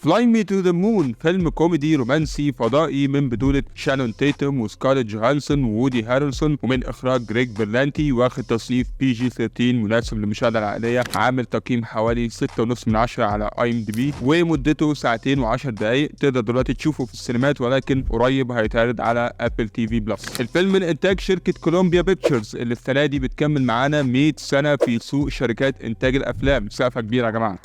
Fly Me to the Moon فيلم كوميدي رومانسي فضائي من بطولة شانون تيتم وسكارليت جوهانسون وودي هارلسون ومن إخراج جريج برلانتي، واخد تصنيف PG-13 مناسب للمشاهدة العائلية، عامل تقييم حوالي 6.5 على IMDb ومدته 2:10 دقايق. تقدر دلوقتي تشوفه في السينمات ولكن قريب هيتعرض على أبل TV بلس. الفيلم من إنتاج شركة كولومبيا بيكتشرز اللي السنة دي بتكمل معانا 100 سنة في سوق شركات إنتاج الأفلام. سقفة كبيرة يا جماعة.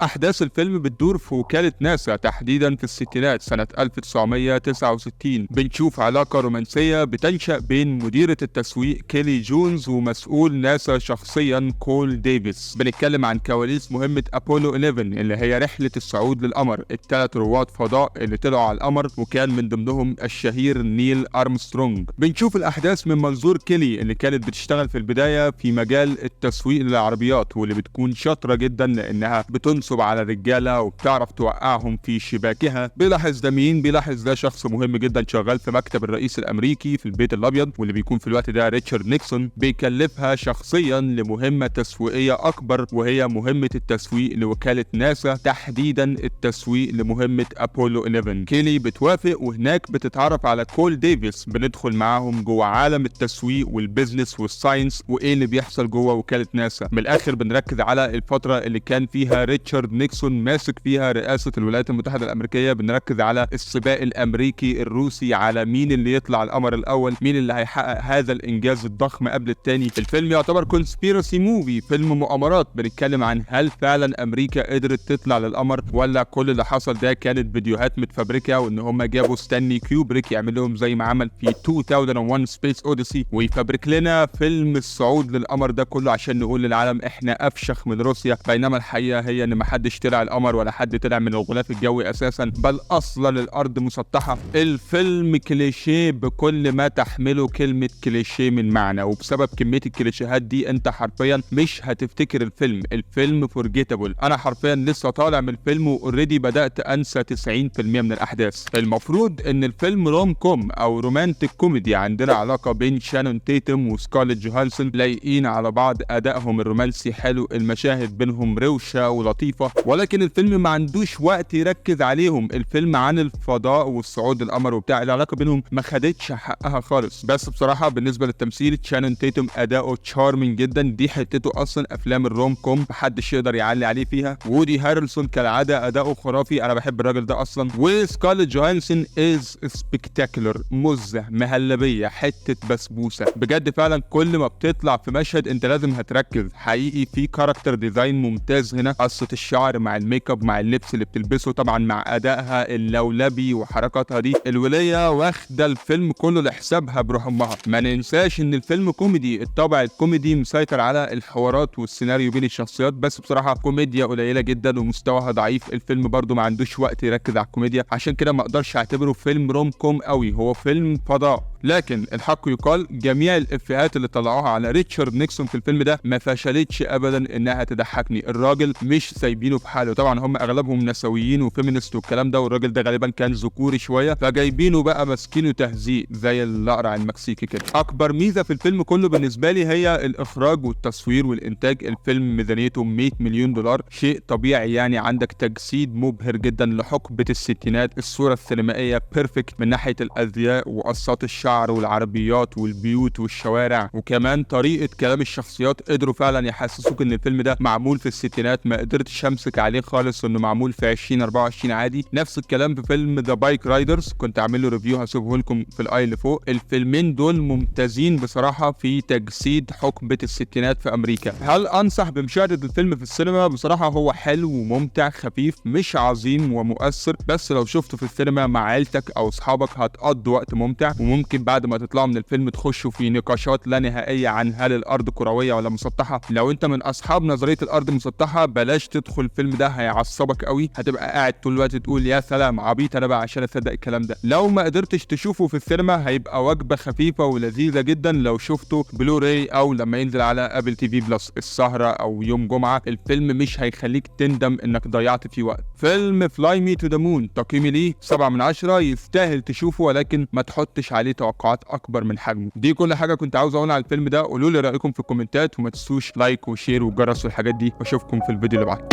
أحداث الفيلم بتدور في وكالة ناسا تحديدا في الستينات سنة 1969. بنشوف علاقة رومانسية بتنشأ بين مديرة التسويق كيلي جونز ومسؤول ناسا شخصيا كول ديفيس. بنتكلم عن كواليس مهمة أبولو 11 اللي هي رحلة الصعود للقمر، ال3 رواد فضاء اللي طلعوا على القمر وكان من ضمنهم الشهير نيل أرمسترونج. بنشوف الأحداث من منظور كيلي اللي كانت بتشتغل في البداية في مجال التسويق للعربيات واللي بتكون شاطرة جدا لأنها بتنصب على الرجاله وبتعرف توقعهم في شباكها. بيلاحظ ده مين؟ بيلاحظ ده شخص مهم جدا شغال في مكتب الرئيس الامريكي في البيت الابيض واللي بيكون في الوقت ده ريتشارد نيكسون. بيكلفها شخصيا لمهمه تسويقيه اكبر وهي مهمه التسويق لوكاله ناسا، تحديدا التسويق لمهمه ابولو 11. كيلي بتوافق وهناك بتتعرف على كول ديفيس. بندخل معاهم جوه عالم التسويق والبيزنس والساينس وايه اللي بيحصل جوه وكاله ناسا. من الاخر بنركز على الفتره اللي كان فيها ريتشارد نيكسون ماسك فيها رئاسة الولايات المتحدة الأمريكية. بنركز على السباق الأمريكي الروسي على مين اللي يطلع القمر الأول، مين اللي هيحقق هذا الإنجاز الضخم قبل التاني. الفيلم يعتبر كونسبيرسي موفي، فيلم مؤامرات. بنتكلم عن هل فعلا أمريكا قدرت تطلع للقمر ولا كل اللي حصل ده كانت فيديوهات متفبركة وإن هم جابوا ستانلي كيوبريك يعمل لهم زي ما عمل في 2001 سبيس أوديسي ويفبرك لنا فيلم الصعود للقمر ده كله عشان نقول للعالم إحنا أفشخ من روسيا، بينما الحقيقة هي إن محدش طلع القمر ولا حد طلع من الغلاف الجوي اساسا، بل اصلا الارض مسطحه. الفيلم كليشيه بكل ما تحمله كلمه كليشيه من معنى، وبسبب كميه الكليشيهات دي انت حرفيا مش هتفتكر الفيلم فورجيتابل. انا حرفيا لسه طالع من الفيلم واوريدي بدات انسى 90% من الاحداث. المفروض ان الفيلم روم كوم او رومانتك كوميدي، عندنا علاقه بين شانون تيتم وسكارليت جوهانسون لايقين على بعض، ادائهم الرومانسي حلو، المشاهد بينهم روشه ولطيفه، ولكن الفيلم ما عندوش وقت يركز عليهم. الفيلم عن الفضاء والصعود للقمر وبتاع، العلاقه بينهم ما خدتش حقها خالص. بس بصراحه بالنسبه للتمثيل شانون تيتم اداؤه تشارمينج جدا، دي حتته اصلا افلام الروم كوم محدش يقدر يعلي عليه فيها. وودي هارلسون كالعاده اداؤه خرافي، انا بحب الراجل ده اصلا. وسكارليت جوهانسون از سبيكتاكولر، مزه مهلبيه حته بسبوسه بجد. فعلا كل ما بتطلع في مشهد انت لازم هتركز حقيقي. في كاركتر ديزاين ممتاز هنا، قصه الشعر مع الميك اب مع اللبس اللي بتلبسه، طبعا مع ادائها اللولبي وحركاتها دي. الوليه واخده الفيلم كله لحسابها بروح امها. ما ننساش ان الفيلم كوميدي، الطابع الكوميدي مسيطر على الحوارات والسيناريو بين الشخصيات، بس بصراحه كوميديا قليله جدا ومستواها ضعيف. الفيلم برضو ما عندوش وقت يركز على الكوميديا، عشان كده ما اقدرش اعتبره فيلم روم كوم قوي، هو فيلم فضاء. لكن الحق يقال جميع الافيهات اللي طلعوها على ريتشارد نيكسون في الفيلم ده ما فشلتش ابدا انها تضحكني. الراجل مش سايبينه في حاله، طبعا هم اغلبهم نسويين وفيمينست والكلام ده، والراجل ده غالبا كان ذكوري شويه فجايبينه بقى ماسكينه تهزيق زي الاقرع المكسيكي كده. اكبر ميزه في الفيلم كله بالنسبه لي هي الاخراج والتصوير والانتاج. الفيلم ميزانيته 100 مليون دولار، شيء طبيعي يعني. عندك تجسيد مبهر جدا لحقبه الستينات، الصوره السينمائيه بيرفكت من ناحيه الازياء وقصات الشعر والعربيات والبيوت والشوارع، وكمان طريقه كلام الشخصيات. قدروا فعلا يحسسوك ان الفيلم ده معمول في الستينات، ما قدرتش امسك عليه خالص انه معمول في 2024 عادي. نفس الكلام في فيلم ذا بايك رايدرز، كنت عامل له ريفيو هسيبه لكم في الاي اللي فوق. الفيلمين دول ممتازين بصراحه في تجسيد حقبه الستينات في امريكا. هل انصح بمشاهده الفيلم في السينما؟ بصراحه هو حلو وممتع خفيف، مش عظيم ومؤثر، بس لو شفته في السينما مع عيلتك او اصحابك هتقضوا وقت ممتع. وممكن بعد ما تطلعوا من الفيلم تخشوا في نقاشات لا نهائيه عن هل الارض كرويه ولا مسطحه. لو انت من اصحاب نظريه الارض مسطحه بلاش تدخل الفيلم ده، هيعصبك قوي، هتبقى قاعد طول الوقت تقول يا سلام عبيط انا بقى عشان اصدق الكلام ده. لو ما قدرتش تشوفه في السينما هيبقى وجبه خفيفه ولذيذه جدا لو شفته بلوراي او لما ينزل على ابل تي في بلس السهره او يوم جمعه. الفيلم مش هيخليك تندم انك ضيعت فيه وقت. فيلم فلاي مي تو ذا مون تقييمي ليه 7/10، يستاهل تشوفه ولكن ما تحطش عليه توقعات اكبر من حجمه. دي كل حاجه كنت عاوز اقولها على الفيلم ده. قولوا لي رايكم في الكومنتات، وما تنسوش لايك وشير والجرس والحاجات دي، واشوفكم في الفيديو اللي بعده.